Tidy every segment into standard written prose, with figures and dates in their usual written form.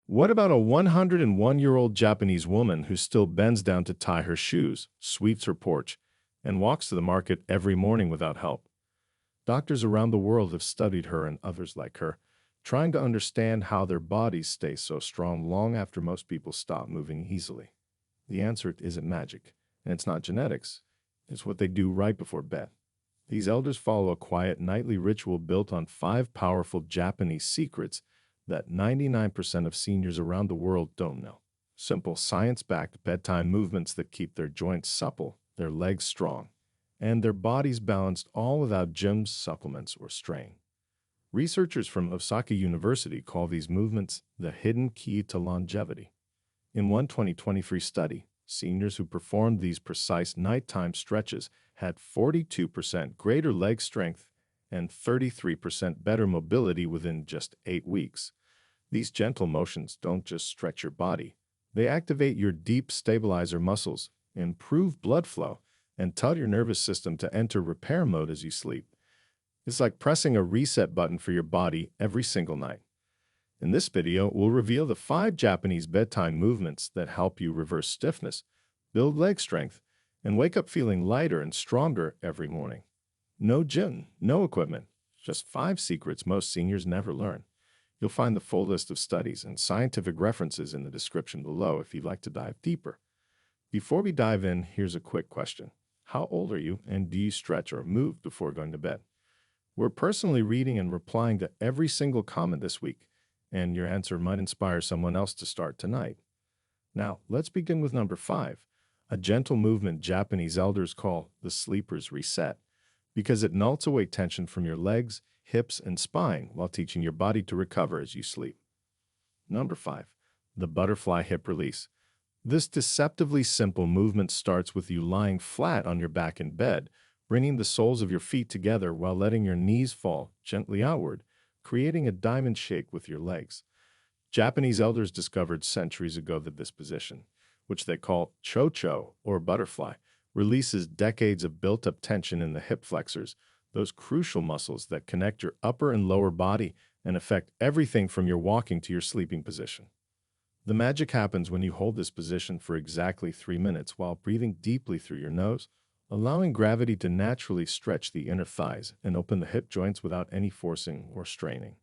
What about a 101-year-old Japanese woman who still bends down to tie her shoes, sweeps her porch, and walks to the market every morning without help? Doctors around the world have studied her and others like her, trying to understand how their bodies stay so strong long after most people stop moving easily. The answer isn't magic, and it's not genetics. It's what they do right before bed. These elders follow a quiet nightly ritual built on 5 powerful Japanese secrets that 99% of seniors around the world don't know. Simple, science-backed bedtime movements that keep their joints supple, their legs strong, and their bodies balanced, all without gyms, supplements, or strain. Researchers from Osaka University call these movements the hidden key to longevity. In one 2023 study, seniors who performed these precise nighttime stretches had 42% greater leg strength and 33% better mobility within just 8 weeks. These gentle motions don't just stretch your body. They activate your deep stabilizer muscles, improve blood flow, and tell your nervous system to enter repair mode as you sleep. It's like pressing a reset button for your body every single night. In this video, we'll reveal the 5 Japanese bedtime movements that help you reverse stiffness, build leg strength, and wake up feeling lighter and stronger every morning. No gym, no equipment, just 5 secrets most seniors never learn. You'll find the full list of studies and scientific references in the description below if you'd like to dive deeper. Before we dive in, here's a quick question. How old are you, and do you stretch or move before going to bed? We're personally reading and replying to every single comment this week, and your answer might inspire someone else to start tonight. Now, let's begin with number 5, a gentle movement Japanese elders call the sleeper's reset, because it melts away tension from your legs, hips, and spine while teaching your body to recover as you sleep. Number 5, the butterfly hip release. This deceptively simple movement starts with you lying flat on your back in bed, bringing the soles of your feet together while letting your knees fall gently outward, creating a diamond shape with your legs. Japanese elders discovered centuries ago that this position, which they call cho-cho or butterfly, releases decades of built-up tension in the hip flexors, those crucial muscles that connect your upper and lower body and affect everything from your walking to your sleeping position. The magic happens when you hold this position for exactly 3 minutes while breathing deeply through your nose, allowing gravity to naturally stretch the inner thighs and open the hip joints without any forcing or straining.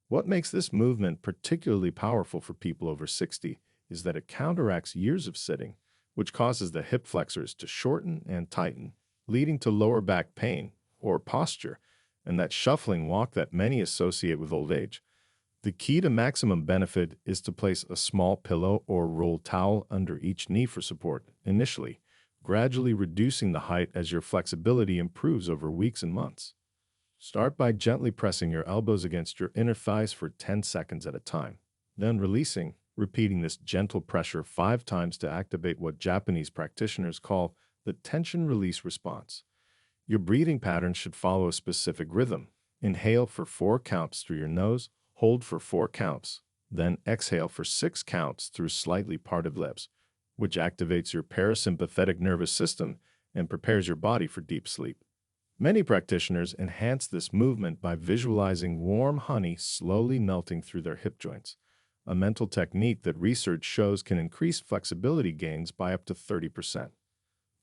What makes this movement particularly powerful for people over 60 is that it counteracts years of sitting, which causes the hip flexors to shorten and tighten, leading to lower back pain or posture, and that shuffling walk that many associate with old age. The key to maximum benefit is to place a small pillow or rolled towel under each knee for support initially, gradually reducing the height as your flexibility improves over weeks and months. Start by gently pressing your elbows against your inner thighs for 10 seconds at a time, then releasing, repeating this gentle pressure 5 times to activate what Japanese practitioners call the tension release response. Your breathing pattern should follow a specific rhythm. Inhale for 4 counts through your nose, hold for 4 counts, then exhale for 6 counts through slightly parted lips, which activates your parasympathetic nervous system and prepares your body for deep sleep. Many practitioners enhance this movement by visualizing warm honey slowly melting through their hip joints, a mental technique that research shows can increase flexibility gains by up to 30%.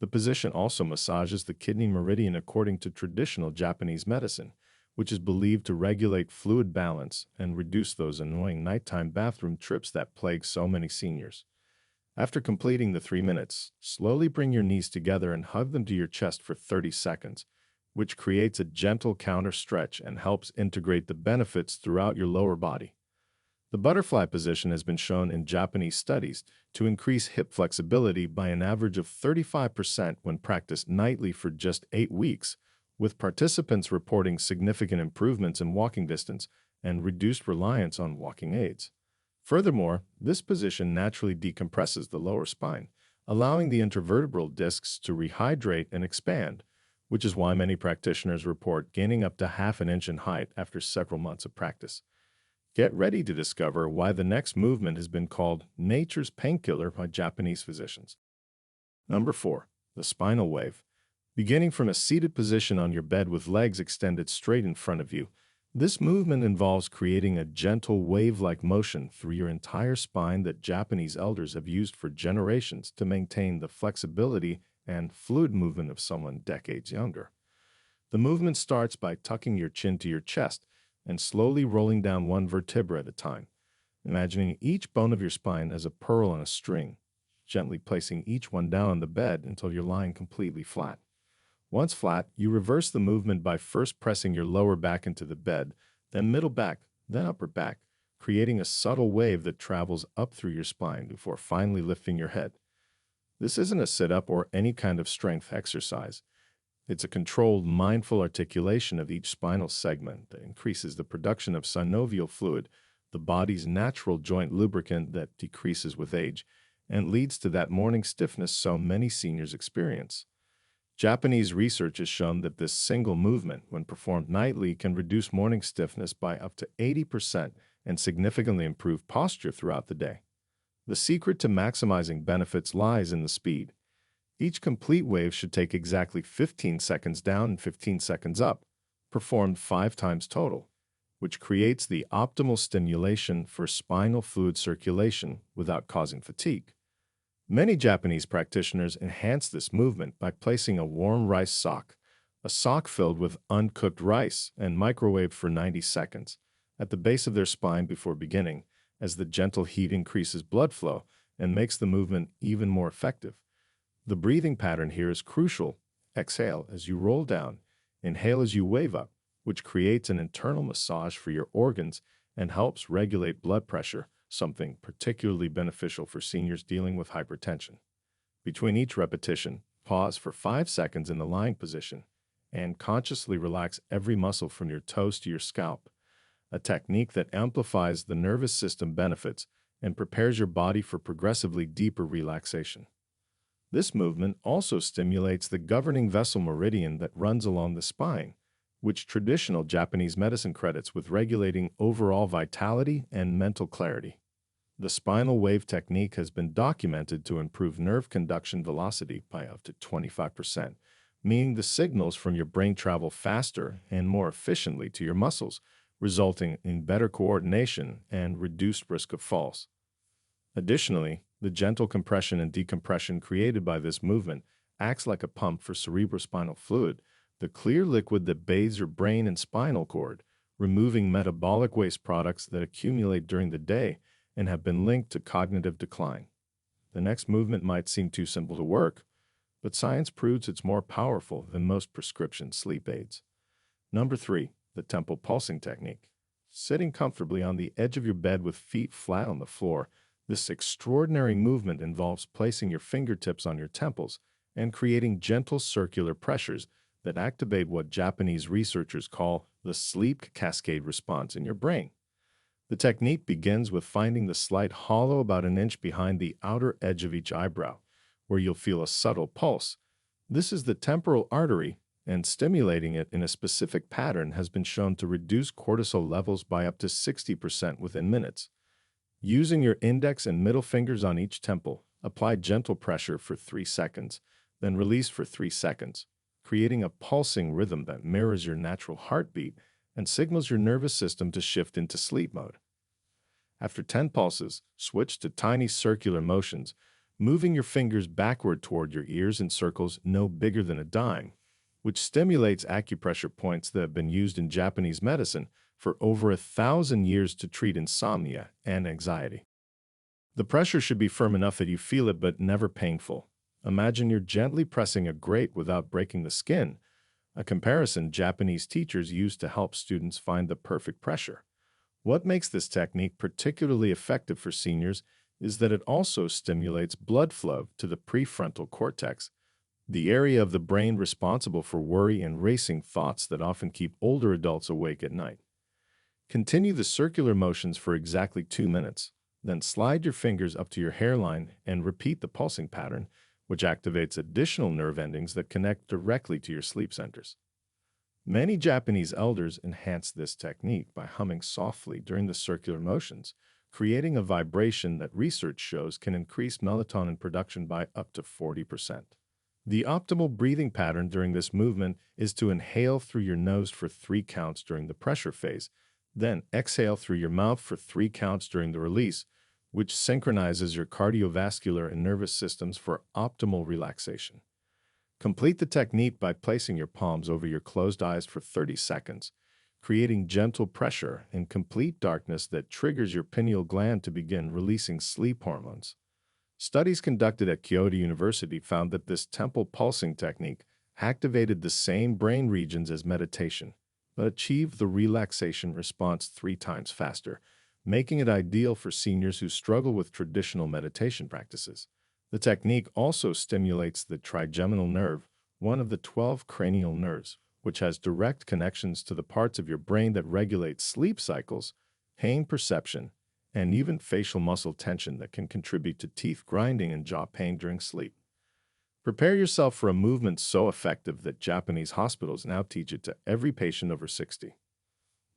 The position also massages the kidney meridian according to traditional Japanese medicine, which is believed to regulate fluid balance and reduce those annoying nighttime bathroom trips that plague so many seniors. After completing the 3 minutes, slowly bring your knees together and hug them to your chest for 30 seconds, which creates a gentle counter stretch and helps integrate the benefits throughout your lower body. The butterfly position has been shown in Japanese studies to increase hip flexibility by an average of 35% when practiced nightly for just 8 weeks, with participants reporting significant improvements in walking distance and reduced reliance on walking aids. Furthermore, this position naturally decompresses the lower spine, allowing the intervertebral discs to rehydrate and expand, which is why many practitioners report gaining up to ½ inch in height after several months of practice. Get ready to discover why the next movement has been called nature's painkiller by Japanese physicians. Number 4, the spinal wave. Beginning from a seated position on your bed with legs extended straight in front of you, This movement involves creating a gentle wave-like motion through your entire spine that Japanese elders have used for generations to maintain the flexibility and fluid movement of someone decades younger. The movement starts by tucking your chin to your chest and slowly rolling down one vertebra at a time, imagining each bone of your spine as a pearl on a string, gently placing each one down on the bed until you're lying completely flat. Once flat, you reverse the movement by first pressing your lower back into the bed, then middle back, then upper back, creating a subtle wave that travels up through your spine before finally lifting your head. This isn't a sit-up or any kind of strength exercise. It's a controlled, mindful articulation of each spinal segment that increases the production of synovial fluid, the body's natural joint lubricant that decreases with age, and leads to that morning stiffness so many seniors experience. Japanese research has shown that this single movement, when performed nightly, can reduce morning stiffness by up to 80% and significantly improve posture throughout the day. The secret to maximizing benefits lies in the speed. Each complete wave should take exactly 15 seconds down and 15 seconds up, performed 5 times total, which creates the optimal stimulation for spinal fluid circulation without causing fatigue. Many Japanese practitioners enhance this movement by placing a warm rice sock, a sock filled with uncooked rice and microwaved for 90 seconds, at the base of their spine before beginning, as the gentle heat increases blood flow and makes the movement even more effective. The breathing pattern here is crucial. Exhale as you roll down, inhale as you wave up, which creates an internal massage for your organs and helps regulate blood pressure, something particularly beneficial for seniors dealing with hypertension. Between each repetition, pause for 5 seconds in the lying position and consciously relax every muscle from your toes to your scalp, a technique that amplifies the nervous system benefits and prepares your body for progressively deeper relaxation. This movement also stimulates the governing vessel meridian that runs along the spine, which traditional Japanese medicine credits with regulating overall vitality and mental clarity. The spinal wave technique has been documented to improve nerve conduction velocity by up to 25%, meaning the signals from your brain travel faster and more efficiently to your muscles, resulting in better coordination and reduced risk of falls. Additionally, the gentle compression and decompression created by this movement acts like a pump for cerebrospinal fluid, the clear liquid that bathes your brain and spinal cord, removing metabolic waste products that accumulate during the day and have been linked to cognitive decline. The next movement might seem too simple to work, but science proves it's more powerful than most prescription sleep aids. Number 3, the temple pulsing technique. Sitting comfortably on the edge of your bed with feet flat on the floor, this extraordinary movement involves placing your fingertips on your temples and creating gentle circular pressures that activate what Japanese researchers call the sleep cascade response in your brain. The technique begins with finding the slight hollow about an inch behind the outer edge of each eyebrow, where you'll feel a subtle pulse. This is the temporal artery, and stimulating it in a specific pattern has been shown to reduce cortisol levels by up to 60% within minutes. Using your index and middle fingers on each temple, apply gentle pressure for 3 seconds, then release for 3 seconds, creating a pulsing rhythm that mirrors your natural heartbeat and signals your nervous system to shift into sleep mode. After 10 pulses, switch to tiny circular motions, moving your fingers backward toward your ears in circles no bigger than a dime, which stimulates acupressure points that have been used in Japanese medicine for over 1,000 years to treat insomnia and anxiety. The pressure should be firm enough that you feel it but never painful. Imagine you're gently pressing a grate without breaking the skin, a comparison Japanese teachers use to help students find the perfect pressure. What makes this technique particularly effective for seniors is that it also stimulates blood flow to the prefrontal cortex, the area of the brain responsible for worry and racing thoughts that often keep older adults awake at night. Continue the circular motions for exactly 2 minutes, then slide your fingers up to your hairline and repeat the pulsing pattern, which activates additional nerve endings that connect directly to your sleep centers. Many Japanese elders enhance this technique by humming softly during the circular motions, creating a vibration that research shows can increase melatonin production by up to 40%. The optimal breathing pattern during this movement is to inhale through your nose for 3 counts during the pressure phase, then exhale through your mouth for 3 counts during the release, which synchronizes your cardiovascular and nervous systems for optimal relaxation. Complete the technique by placing your palms over your closed eyes for 30 seconds, creating gentle pressure in complete darkness that triggers your pineal gland to begin releasing sleep hormones. Studies conducted at Kyoto University found that this temple pulsing technique activated the same brain regions as meditation, but achieved the relaxation response 3 times faster, making it ideal for seniors who struggle with traditional meditation practices. The technique also stimulates the trigeminal nerve, one of the 12 cranial nerves, which has direct connections to the parts of your brain that regulate sleep cycles, pain perception, and even facial muscle tension that can contribute to teeth grinding and jaw pain during sleep. Prepare yourself for a movement so effective that Japanese hospitals now teach it to every patient over 60.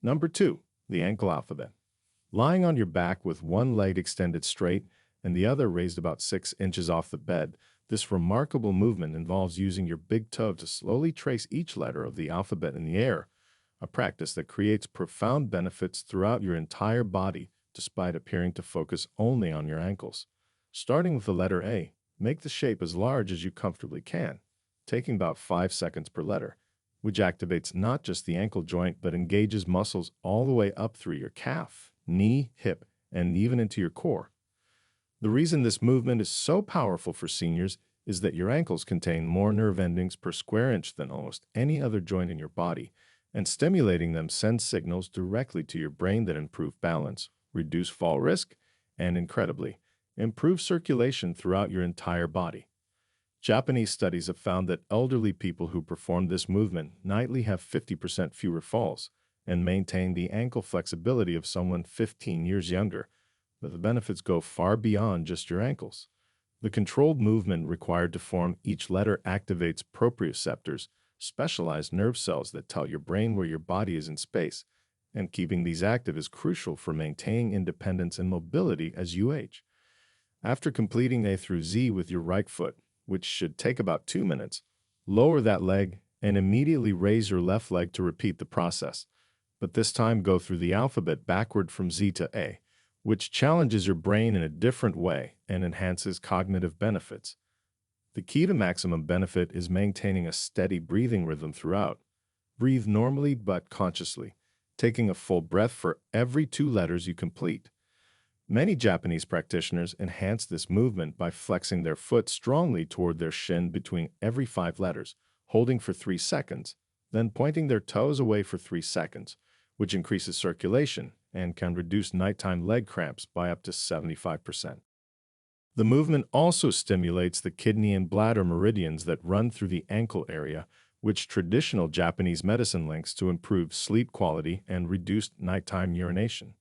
Number 2. The ankle alphabet. Lying on your back with one leg extended straight and the other raised about 6 inches off the bed, this remarkable movement involves using your big toe to slowly trace each letter of the alphabet in the air, a practice that creates profound benefits throughout your entire body despite appearing to focus only on your ankles. Starting with the letter A, make the shape as large as you comfortably can, taking about 5 seconds per letter, which activates not just the ankle joint but engages muscles all the way up through your calf, knee, hip, and even into your core. The reason this movement is so powerful for seniors is that your ankles contain more nerve endings per square inch than almost any other joint in your body, and stimulating them sends signals directly to your brain that improve balance, reduce fall risk, and incredibly, improve circulation throughout your entire body. Japanese studies have found that elderly people who perform this movement nightly have 50% fewer falls and maintain the ankle flexibility of someone 15 years younger, but the benefits go far beyond just your ankles. The controlled movement required to form each letter activates proprioceptors, specialized nerve cells that tell your brain where your body is in space, and keeping these active is crucial for maintaining independence and mobility as you age. After completing A through Z with your right foot, which should take about 2 minutes, lower that leg and immediately raise your left leg to repeat the process, but this time go through the alphabet backward from Z to A, which challenges your brain in a different way and enhances cognitive benefits. The key to maximum benefit is maintaining a steady breathing rhythm throughout. Breathe normally but consciously, taking a full breath for every 2 letters you complete. Many Japanese practitioners enhance this movement by flexing their foot strongly toward their shin between every 5 letters, holding for 3 seconds, then pointing their toes away for 3 seconds, which increases circulation and can reduce nighttime leg cramps by up to 75%. The movement also stimulates the kidney and bladder meridians that run through the ankle area, which traditional Japanese medicine links to improved sleep quality and reduced nighttime urination.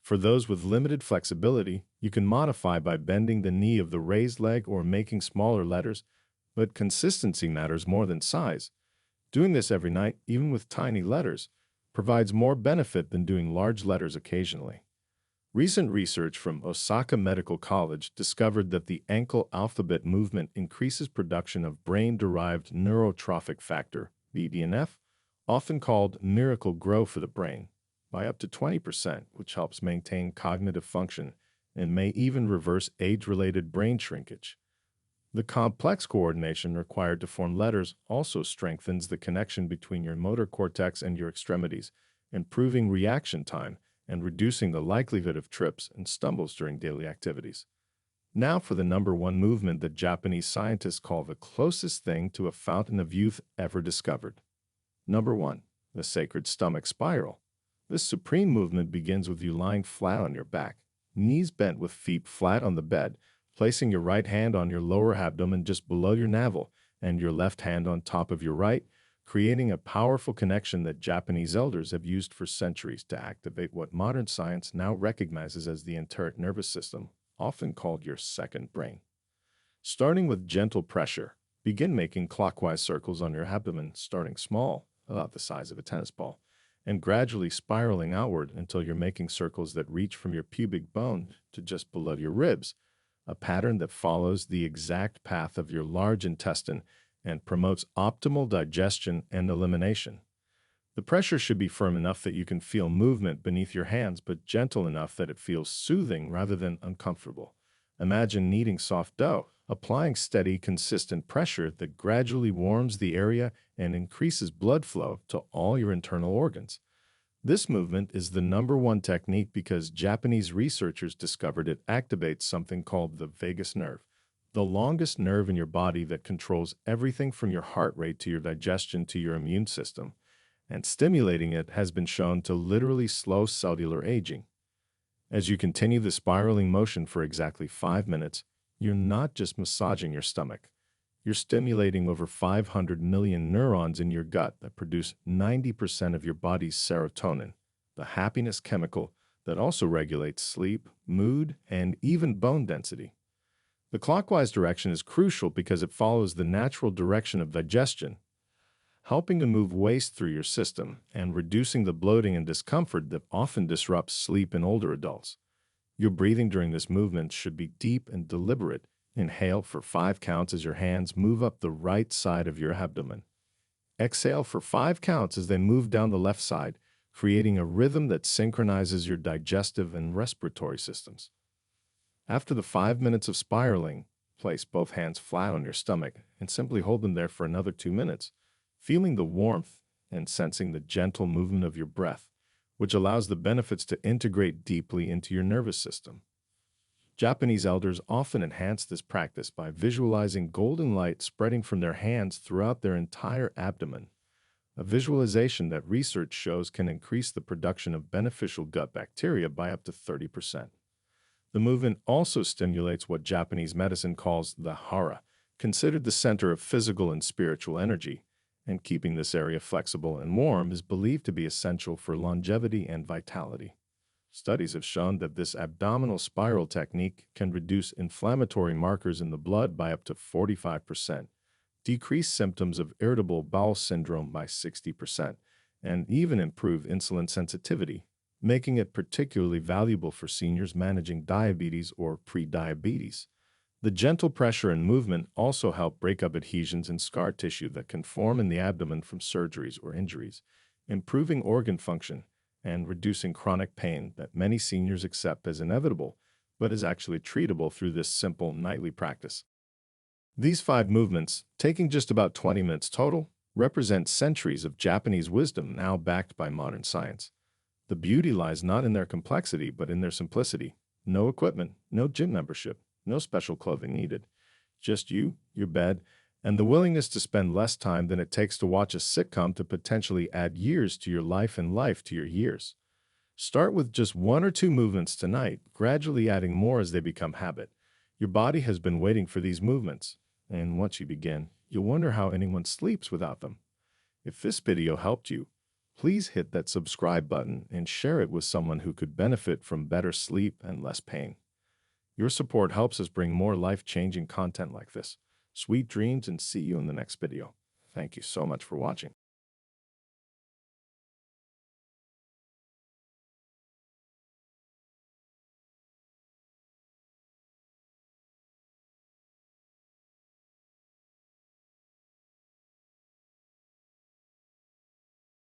For those with limited flexibility, you can modify by bending the knee of the raised leg or making smaller letters, but consistency matters more than size. Doing this every night, even with tiny letters, provides more benefit than doing large letters occasionally. Recent research from Osaka Medical College discovered that the ankle alphabet movement increases production of brain-derived neurotrophic factor, BDNF, often called miracle grow for the brain, by up to 20%, which helps maintain cognitive function and may even reverse age-related brain shrinkage. The complex coordination required to form letters also strengthens the connection between your motor cortex and your extremities, improving reaction time and reducing the likelihood of trips and stumbles during daily activities. Now for the number 1 movement that Japanese scientists call the closest thing to a fountain of youth ever discovered. Number 1. The sacred stomach spiral. This supreme movement begins with you lying flat on your back, knees bent with feet flat on the bed, placing your right hand on your lower abdomen just below your navel and your left hand on top of your right, creating a powerful connection that Japanese elders have used for centuries to activate what modern science now recognizes as the enteric nervous system, often called your second brain. Starting with gentle pressure, begin making clockwise circles on your abdomen, starting small, about the size of a tennis ball, and gradually spiraling outward until you're making circles that reach from your pubic bone to just below your ribs, a pattern that follows the exact path of your large intestine and promotes optimal digestion and elimination. The pressure should be firm enough that you can feel movement beneath your hands, but gentle enough that it feels soothing rather than uncomfortable. Imagine kneading soft dough, applying steady, consistent pressure that gradually warms the area and increases blood flow to all your internal organs. This movement is the number one technique because Japanese researchers discovered it activates something called the vagus nerve, the longest nerve in your body that controls everything from your heart rate to your digestion to your immune system, and stimulating it has been shown to literally slow cellular aging. As you continue the spiraling motion for exactly 5 minutes, you're not just massaging your stomach. You're stimulating over 500 million neurons in your gut that produce 90% of your body's serotonin, the happiness chemical that also regulates sleep, mood, and even bone density. The clockwise direction is crucial because it follows the natural direction of digestion, helping to move waste through your system and reducing the bloating and discomfort that often disrupts sleep in older adults. Your breathing during this movement should be deep and deliberate. Inhale for 5 counts as your hands move up the right side of your abdomen. Exhale for 5 counts as they move down the left side, creating a rhythm that synchronizes your digestive and respiratory systems. After the 5 minutes of spiraling, place both hands flat on your stomach and simply hold them there for another 2 minutes, feeling the warmth and sensing the gentle movement of your breath, which allows the benefits to integrate deeply into your nervous system. Japanese elders often enhance this practice by visualizing golden light spreading from their hands throughout their entire abdomen, a visualization that research shows can increase the production of beneficial gut bacteria by up to 30%. The movement also stimulates what Japanese medicine calls the hara, considered the center of physical and spiritual energy, and keeping this area flexible and warm is believed to be essential for longevity and vitality. Studies have shown that this abdominal spiral technique can reduce inflammatory markers in the blood by up to 45%, decrease symptoms of irritable bowel syndrome by 60%, and even improve insulin sensitivity, making it particularly valuable for seniors managing diabetes or prediabetes. The gentle pressure and movement also help break up adhesions and scar tissue that can form in the abdomen from surgeries or injuries, improving organ function and reducing chronic pain that many seniors accept as inevitable, but is actually treatable through this simple nightly practice. These 5 movements, taking just about 20 minutes total, represent centuries of Japanese wisdom now backed by modern science. The beauty lies not in their complexity, but in their simplicity. No equipment, no gym membership, no special clothing needed. Just you, your bed, and the willingness to spend less time than it takes to watch a sitcom to potentially add years to your life and life to your years. Start with just 1 or 2 movements tonight, gradually adding more as they become habit. Your body has been waiting for these movements, and once you begin, you'll wonder how anyone sleeps without them. If this video helped you, please hit that subscribe button and share it with someone who could benefit from better sleep and less pain. Your support helps us bring more life-changing content like this. Sweet dreams, and see you in the next video. Thank you so much for watching.